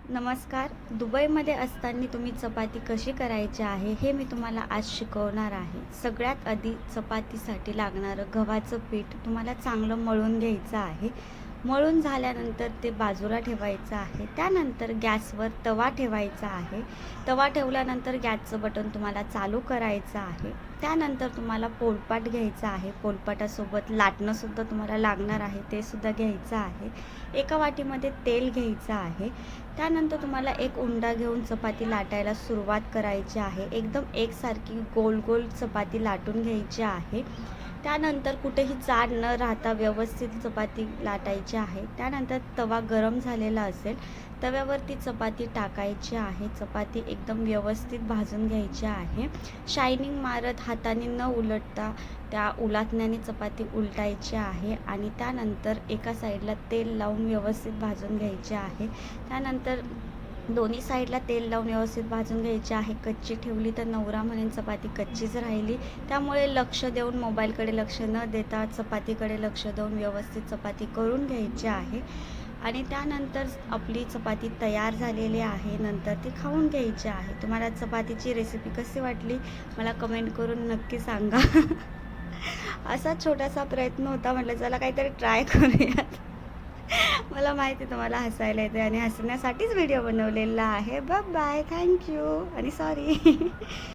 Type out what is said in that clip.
नमस्कार. दुबईमध्ये असताना तुम्ही चपाती कशी करायची आहे हे मी तुम्हाला आज शिकवणार आहे. सगळ्यात आधी चपातीसाठी लागणारं गव्हाचं पीठ तुम्हाला चांगलं मळून घ्यायचं आहे. मळून झाल्यानंतर ते बाजूला ठेवायचं आहे. त्यानंतर गॅसवर तवा ठेवायचा आहे. तवा ठेवल्यानंतर गॅसचं बटन तुम्हाला चालू करायचं आहे. त्यानंतर तुम्हाला पोळपाट घ्यायचा आहे. पोळपाटासोबत लाटणंसुद्धा तुम्हाला लागणार आहे, ते सुद्धा घ्यायचं आहे. एका वाटीमध्ये तेल घ्यायचं आहे. त्यानंतर तुम्हाला एक उंडा घेऊन चपाती लाटायला सुरुवात करायची आहे. एकदम एकसारखी गोल गोल चपाती लाटून घ्यायची आहे. त्यानंतर कुठेही जाड न राहता व्यवस्थित चपाती लाटायची आहे. त्यानंतर तवा गरम झालेला असेल, तव्यावरती चपाती टाकायची आहे. चपाती एकदम व्यवस्थित भाजून घ्यायची आहे. शायनिंग मारत हाताने न उलटता त्या उलथण्याने चपाती उलटायची आहे आणि त्यानंतर एका साईडला तेल लावून व्यवस्थित भाजून घ्यायचे आहे. त्यानंतर दोन्ही साईडला तेल लावून व्यवस्थित भाजून घ्यायची आहे. कच्ची ठेवली तर नवरा म्हणेन चपाती कच्चीच राहिली. त्यामुळे लक्ष देऊन, मोबाईलकडे लक्ष न देता चपातीकडे लक्ष देऊन व्यवस्थित चपाती करून घ्यायची आहे. आणि त्यानंतर आपली चपाती तयार झालेली आहे. नंतर ती खाऊन घ्यायची आहे. तुम्हाला चपातीची रेसिपी कशी वाटली मला कमेंट करून नक्की सांगा. असा छोटासा प्रयत्न होता, म्हटलं चला काहीतरी ट्राय करूयात. मला माहिती आहे तुम्हाला हसायला येते आणि हसण्यासाठीच व्हिडिओ बनवलेला आहे. Bye bye. थँक यू आणि सॉरी.